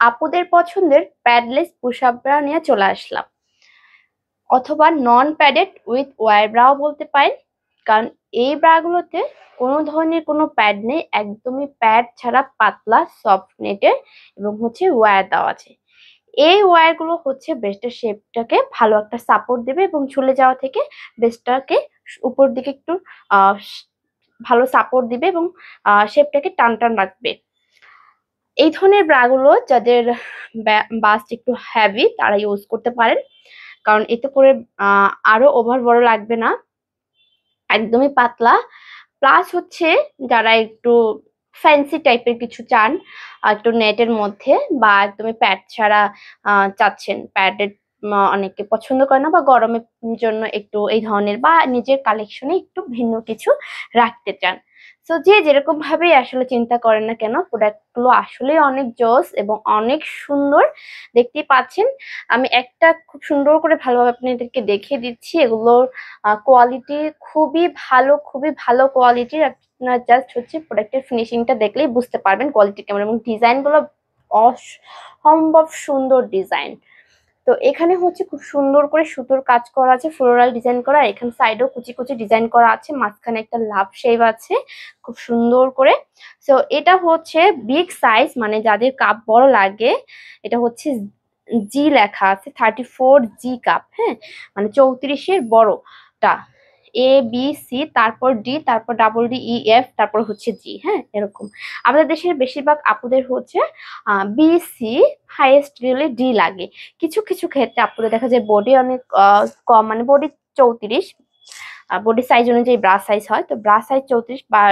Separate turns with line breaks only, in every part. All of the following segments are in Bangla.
আপুদের পছন্দের প্যাডলেস পুশ আপ ব্রা নিয়ে চলে আসলাম, অথবা নন প্যাডেড উইথ ওয়্যার ব্রাও বলতে পারেন। কারণ এই ব্রাগুলোতে কোনো ধরনের কোনো প্যাড নেই, একদমই প্যাড ছাড়া পাতলা সফট নেটের এবং হচ্ছে ওয়্যার দেওয়া আছে। এই ওয়্যার গুলো হচ্ছে ব্রেস্টের শেপটাকে ভালো একটা সাপোর্ট দেবে এবং ঝুলে যাওয়া থেকে ব্রেস্টটাকে উপর দিকে একটু আহ ভালো সাপোর্ট দিবে এবং শেপটাকে টান টান রাখবে। এই ধরনের ব্রাগুলো যাদের বাস্ট একটু হেভি তারা ইউজ করতে পারেন, কারণ এতে করে আরো ওভার বড় লাগবে না, একদমই পাতলা। প্লাস হচ্ছে যারা একটু ফ্যান্সি টাইপের কিছু চান, একটু নেটের মধ্যে বা একদমই প্যাড ছাড়া চাচ্ছেন, প্যাডের অনেকে পছন্দ করে না, বা গরমের জন্য একটু এই ধরনের বা নিজের কালেকশনে একটু ভিন্ন কিছু রাখতে চান। তো যে যেরকম ভাবে আসলে চিন্তা করেন না কেন, প্রোডাক্ট গুলো আসলে অনেক জোস এবং অনেক সুন্দর। দেখতেই পাচ্ছেন, আমি একটা খুব সুন্দর করে ভালোভাবে আপনাদেরকে দেখিয়ে দিচ্ছি। এগুলোর কোয়ালিটি খুবই ভালো কোয়ালিটির। আপনার জাস্ট হচ্ছে প্রোডাক্টের ফিনিশিংটা দেখলেই বুঝতে পারবেন কোয়ালিটি কেমন, এবং ডিজাইন গুলো অসম্ভব সুন্দর ডিজাইন। তো এখানে হচ্ছে খুব সুন্দর করে সুতোর কাজ করা আছে, ফ্লোরাল ডিজাইন করা, এখানে সাইডেও কুচি কুচি ডিজাইন করা আছে, মাঝখানে একটা লাভ শেপ আছে খুব সুন্দর করে। তো এটা হচ্ছে বিগ সাইজ, মানে যাদের কাপ বড় লাগে, এটা হচ্ছে জি লেখা আছে, 34 জি কাপ, হ্যাঁ, মানে 34-এর বড়টা, ABC, তারপর ডি, তারপর ডাবল ডি, EF, তারপর হচ্ছে জি, হ্যাঁ, এরকম। আমাদের দেশের বেশিরভাগ আপুদের হচ্ছে BC, হাইয়েস্ট গেলে ডি লাগে। কিছু কিছু ক্ষেত্রে আপুদের দেখা যায় বডি অনেক কম, মানে বডি 34, বডি সাইজ অনুযায়ী ব্রা সাইজ হয়, তো ব্রা সাইজ 34 বা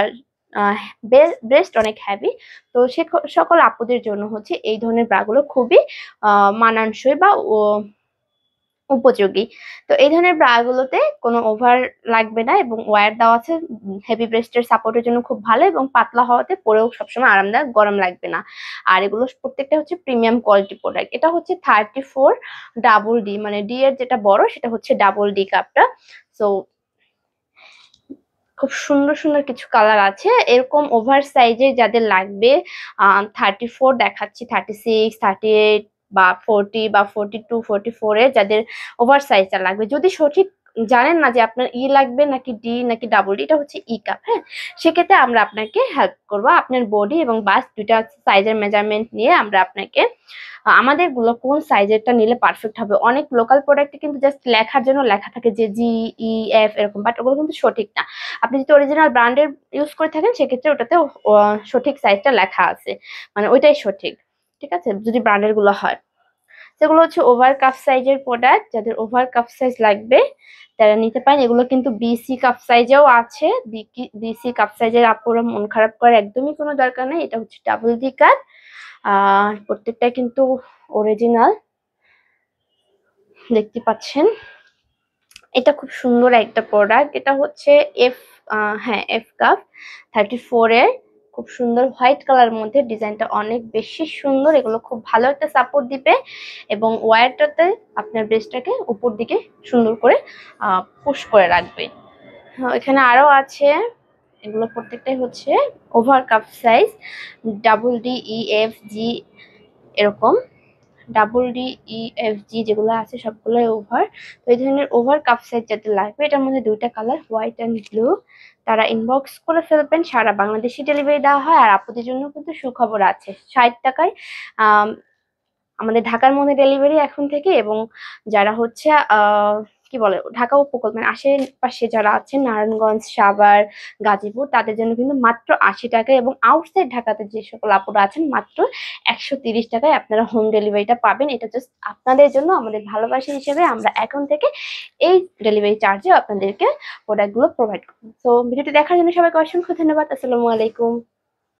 ব্রেস্ট অনেক হ্যাভি, তো সে সকল আপুদের জন্য হচ্ছে এই ধরনের ব্রাগুলো খুবই মানানসই বা উপযোগী। তো এই ধরনের ব্রাগুলোতে কোনো ওভার লাগবে না এবং ওয়্যার দেওয়া আছে, হেভি ব্রেস্টের সাপোর্টের জন্য খুব ভালো, এবং পাতলা হওয়াতে পরেও সবসময় আরামদায়ক, গরম লাগবে না। আর এগুলো প্রত্যেকটা হচ্ছে প্রিমিয়াম কোয়ালিটি প্রোডাক্ট। এটা হচ্ছে 34 ডাবল ডি, মানে ডি এর যেটা বড় সেটা হচ্ছে ডাবল ডি কাপটা। তো খুব সুন্দর সুন্দর কিছু কালার আছে, এরকম ওভার সাইজের যাদের লাগবে, 34 দেখাচ্ছি, 36, 38 বা 40 বা 42, 44 এর যাদের ওভার সাইজটা লাগবে, যদি সঠিক জানেন না যে আপনার ই লাগবে নাকি ডি নাকি ডাবল ডি, এটা হচ্ছে ই কাপ, হ্যাঁ, সেক্ষেত্রে আমরা আপনাকে হেল্প করবো। আপনার বডি এবং বাস দুইটা সাইজের মেজারমেন্ট নিয়ে আমরা আপনাকে আমাদের গুলো কোন সাইজেরটা নিলে পারফেক্ট হবে। অনেক লোকাল প্রোডাক্টে কিন্তু জাস্ট লেখার জন্য লেখা থাকে যে GEF এরকম, বাট ওগুলো কিন্তু সঠিক না। আপনি যদি অরিজিনাল ব্র্যান্ডের ইউজ করে থাকেন সেক্ষেত্রে ওটাতে সঠিক সাইজটা লেখা আছে, মানে ওইটাই সঠিক, ঠিক আছে, যদি ব্র্যান্ডের গুলো হয়। সেগুলো হচ্ছে ওভার কাপ সাইজের প্রোডাক্ট, যাদের ওভার কাপ সাইজ লাগবে তারা নিতে পারেন। এগুলো কিন্তু BC কাপ সাইজেও আছে, BC কাপ সাইজের আপুরা মন খারাপ করার একদমই কোনো দরকার নেই। এটা হচ্ছে ডাবল ডি কাপ, আর প্রত্যেকটা কিন্তু অরিজিনাল, দেখতে পাচ্ছেন। এটা খুব সুন্দর একটা প্রোডাক্ট, এটা হচ্ছে এফ, হ্যাঁ, এফ কাপ 34 এর, খুব সুন্দর হোয়াইট কালার মধ্যে, ডিজাইনটা অনেক বেশি সুন্দর। এগুলো খুব ভালো একটা সাপোর্ট দিবে এবং ওয়্যারটাতে আপনার ব্রেস্টটাকে উপর দিকে সুন্দর করে পুশ করে রাখবে। এখানে আরো আছে, এগুলো প্রত্যেকটাই হচ্ছে over cup size, double D, EF, জি, এরকম ডাবল ডি, EF, জি যেগুলো আছে সবগুলোই ওভার। তো এই ধরনের ওভার কাপ সেট যাতে লাগবে, এটার মধ্যে দুইটা কালার, হোয়াইট অ্যান্ড ব্লু, তারা ইনবক্স করে ফেলবেন। সারা বাংলাদেশে ডেলিভারি দেওয়া হয়। আর আপনাদের জন্য কিন্তু সুখবর আছে, 60 টাকায় আমাদের ঢাকার মধ্যে ডেলিভারি এখন থেকে, এবং যারা হচ্ছে কি বলে ঢাকা উপকূল মানে আশেপাশে যারা আছেন, নারায়ণগঞ্জ, সাভার, গাজীপুর, তাদের জন্য কিন্তু মাত্র 80 টাকায়, এবং আউটসাইড ঢাকাতে যে সকল আপুরা আছেন মাত্র 130 টাকায় আপনারা হোম ডেলিভারিটা পাবেন। এটা জাস্ট আপনাদের জন্য আমাদের ভালোবাসা হিসেবে আমরা এখন থেকে এই ডেলিভারি চার্জে আপনাদেরকে প্রোডাক্টগুলো প্রোভাইড করবো। তো ভিডিওটি দেখার জন্য সবাইকে অসংখ্য ধন্যবাদ। আসসালামু আলাইকুম।